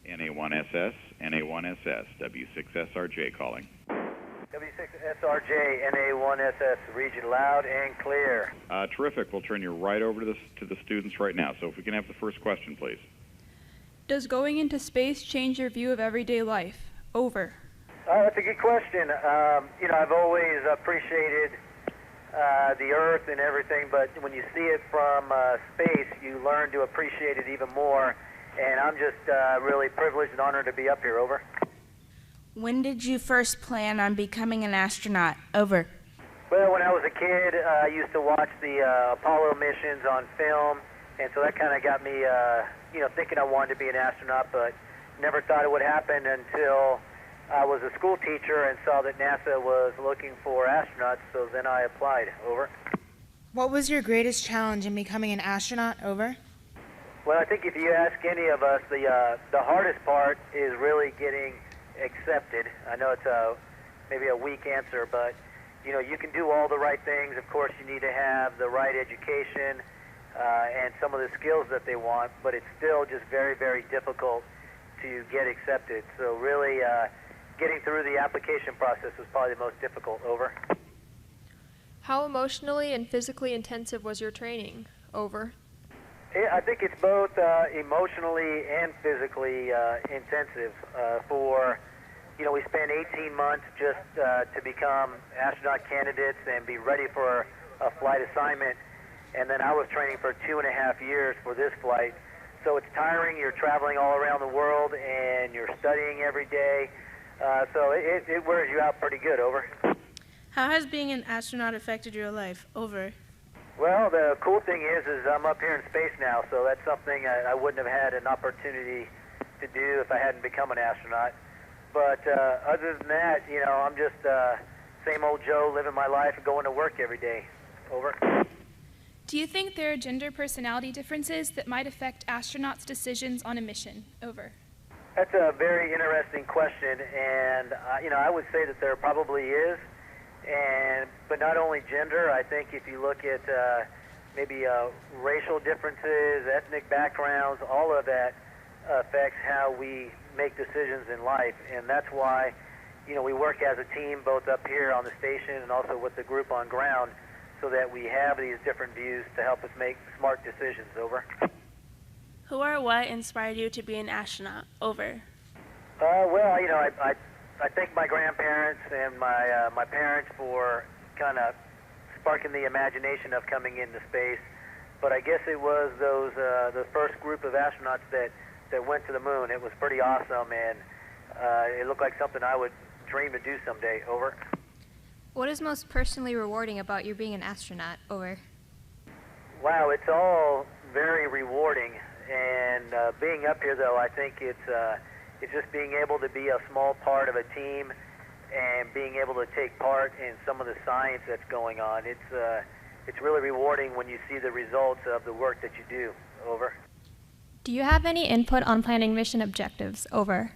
NA1SS, NA1SS, W6SRJ calling. W6SRJ, NA1SS, region loud and clear. Terrific. We'll turn you right over to the students right now. So if we can have the first question, please. Does going into space change your view of everyday life? Over. That's a good question. I've always appreciated the Earth and everything, but when you see it from space, you learn to appreciate it even more. And I'm just really privileged and honored to be up here. Over. When did you first plan on becoming an astronaut? Over. Well, when I was a kid, I used to watch the Apollo missions on film, and so that kind of got me, thinking I wanted to be an astronaut, but never thought it would happen until I was a school teacher and saw that NASA was looking for astronauts, so then I applied. Over. What was your greatest challenge in becoming an astronaut? Over. Well, I think if you ask any of us, the hardest part is really getting accepted. I know it's maybe a weak answer, but you can do all the right things. Of course, you need to have the right education and some of the skills that they want, but it's still just very, very difficult to get accepted. So really getting through the application process was probably the most difficult. Over. How emotionally and physically intensive was your training? Over. I think it's both emotionally and physically intensive. We spent 18 months just to become astronaut candidates and be ready for a flight assignment. And then I was training for 2.5 years for this flight. So it's tiring. You're traveling all around the world and you're studying every day. So it wears you out pretty good. Over. How has being an astronaut affected your life? Over. Well, the cool thing is I'm up here in space now, so that's something I wouldn't have had an opportunity to do if I hadn't become an astronaut. But other than that, I'm just same old Joe living my life and going to work every day. Over. Do you think there are gender personality differences that might affect astronauts' decisions on a mission? Over. That's a very interesting question, and I would say that there probably is. But not only gender, I think if you look at maybe racial differences, ethnic backgrounds, all of that affects how we make decisions in life. And that's why, we work as a team both up here on the station and also with the group on ground so that we have these different views to help us make smart decisions. Over. Who or what inspired you to be an astronaut? Over. I thank my grandparents and my parents for kind of sparking the imagination of coming into space. But I guess it was the first group of astronauts that went to the moon. It was pretty awesome, and it looked like something I would dream to do someday. Over. What is most personally rewarding about you being an astronaut? Over. Wow, it's all very rewarding. And being up here, though, I think it's just being able to be a small part of a team and being able to take part in some of the science that's going on. It's really rewarding when you see the results of the work that you do. Over. Do you have any input on planning mission objectives? Over.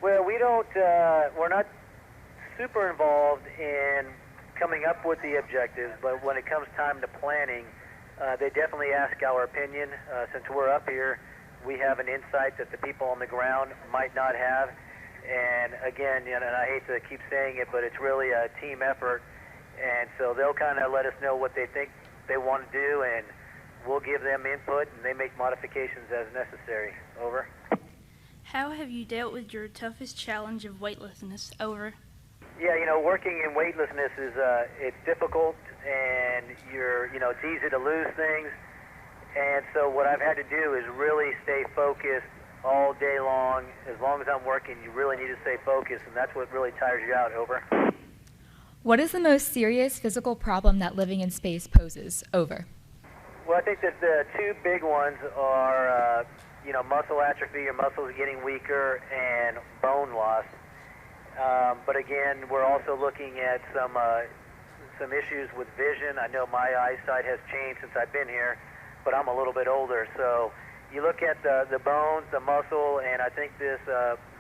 Well, we're not super involved in coming up with the objectives, but when it comes time to planning, they definitely ask our opinion. Since we're up here, we have an insight that the people on the ground might not have. And again, and I hate to keep saying it, but it's really a team effort. And so they'll kind of let us know what they think they want to do, and we'll give them input, and they make modifications as necessary. Over. How have you dealt with your toughest challenge of weightlessness? Over. Yeah, working in weightlessness is it's difficult, and it's easy to lose things. And so what I've had to do is really stay focused all day long. As long as I'm working, you really need to stay focused, and that's what really tires you out. Over. What is the most serious physical problem that living in space poses? Over. Well, I think that the two big ones are, muscle atrophy, your muscles getting weaker, and bone loss. But again, we're also looking at some issues with vision. I know my eyesight has changed since I've been here, but I'm a little bit older. So you look at the bones, the muscle, and I think this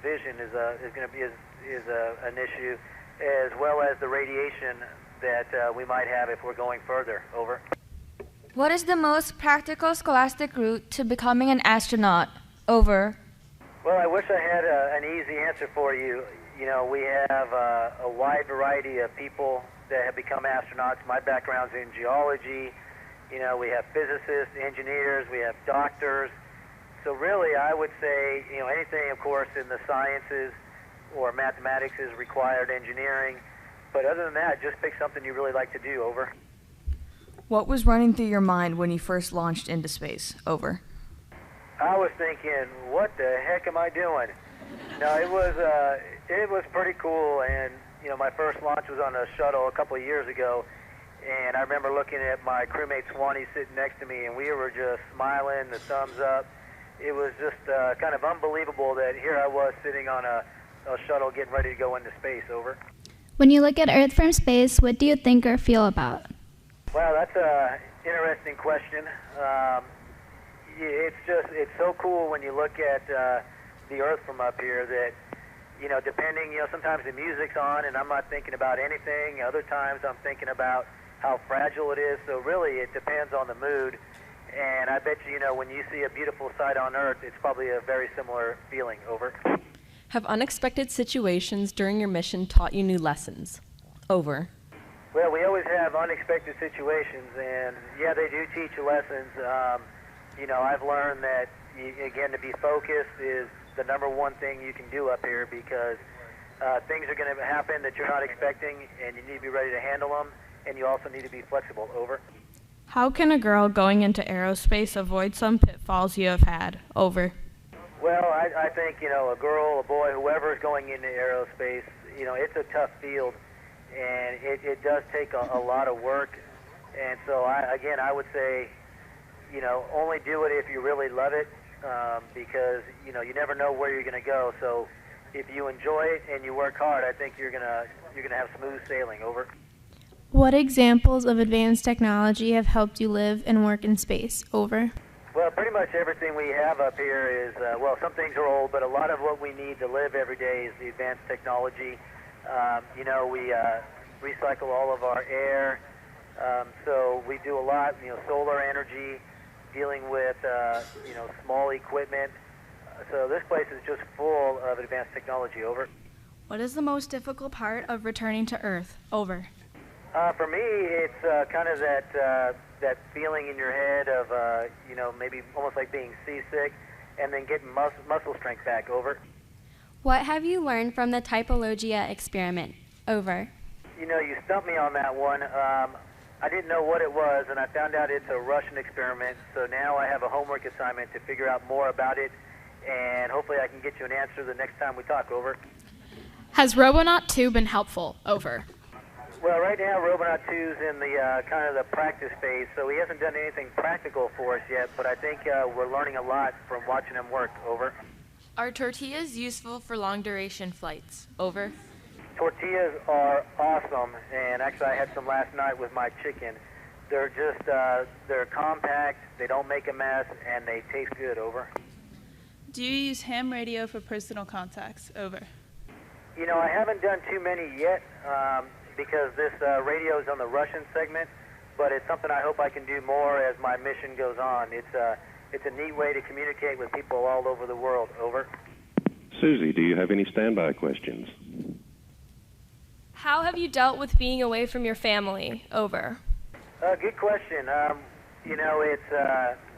vision is going to be an issue, as well as the radiation that we might have if we're going further. Over. What is the most practical scholastic route to becoming an astronaut? Over. Well, I wish I had an easy answer for you. You know, we have a wide variety of people that have become astronauts. My background's in geology. You know, we have physicists, engineers, we have doctors. So really, I would say, you know, anything, of course, in the sciences or mathematics is required, engineering. But other than that, just pick something you really like to do. Over. What was running through your mind when you first launched into space? Over. I was thinking, what the heck am I doing? No, it was pretty cool, and you know, my first launch was on a shuttle a couple of years ago, and I remember looking at my crewmate Swanee sitting next to me, and we were just smiling, the thumbs up. It was just kind of unbelievable that here I was sitting on a shuttle getting ready to go into space. Over. When you look at Earth from space, what do you think or feel about? Well, that's an interesting question. It's so cool when you look at the Earth from up here that, you know, depending, you know, sometimes the music's on and I'm not thinking about anything. Other times I'm thinking about how fragile it is. So really it depends on the mood. And I bet you, you know, when you see a beautiful sight on Earth, it's probably a very similar feeling. Over. Have unexpected situations during your mission taught you new lessons? Over. Well, we always have unexpected situations, and yeah, they do teach you lessons. You know, I've learned that, again, to be focused is the number one thing you can do up here, because things are going to happen that you're not expecting, and you need to be ready to handle them, and you also need to be flexible. Over. How can a girl going into aerospace avoid some pitfalls you have had? Over. Well, I think, you know, a girl, a boy, whoever is going into aerospace, you know, it's a tough field, and it does take a lot of work. And so, I would say, you know, only do it if you really love it, because, you know, you never know where you're going to go. So if you enjoy it and you work hard, I think you're gonna have smooth sailing. Over. What examples of advanced technology have helped you live and work in space? Over. Well, pretty much everything we have up here is, well, some things are old, but a lot of what we need to live every day is the advanced technology. You know, we recycle all of our air, so we do a lot, you know, solar energy, dealing with, you know, small equipment. So this place is just full of advanced technology. Over. What is the most difficult part of returning to Earth? Over. For me, it's kind of that feeling in your head of, you know, maybe almost like being seasick, and then getting muscle strength back. Over. What have you learned from the typologia experiment? Over. You know, you stumped me on that one. I didn't know what it was, and I found out it's a Russian experiment, so now I have a homework assignment to figure out more about it, and hopefully I can get you an answer the next time we talk. Over. Has Robonaut 2 been helpful? Over. Well, right now, Robonaut 2's in the kind of the practice phase, so he hasn't done anything practical for us yet, but I think we're learning a lot from watching him work. Over. Are tortillas useful for long-duration flights? Over. Tortillas are awesome, and actually I had some last night with my chicken. They're just, they're compact, they don't make a mess, and they taste good. Over. Do you use ham radio for personal contacts? Over. You know, I haven't done too many yet, because this radio is on the Russian segment, but it's something I hope I can do more as my mission goes on. It's a neat way to communicate with people all over the world. Over. Susie, do you have any standby questions? How have you dealt with being away from your family? Over. Good question. You know,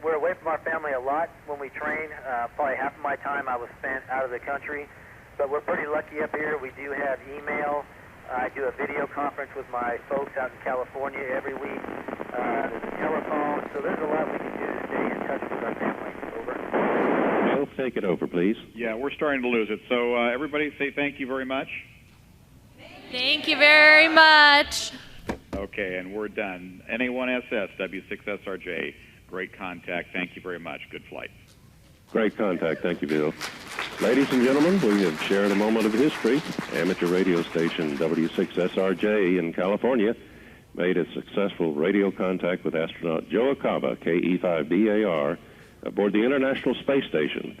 we're away from our family a lot when we train. Probably half of my time I was spent out of the country, but we're pretty lucky up here. We do have email. I do a video conference with my folks out in California every week. There's a telephone, so there's a lot we can do to stay in touch with our family. Over. Bill, take it over, please. Yeah, we're starting to lose it. So everybody say thank you very much. Thank you very much. Okay, and we're done. NA1SS, W6SRJ, great contact. Thank you very much. Good flight. Great contact. Thank you, Bill. Ladies and gentlemen, we have shared a moment of history. Amateur radio station W6SRJ in California made a successful radio contact with astronaut Joe Acaba, KE5DAR, aboard the International Space Station.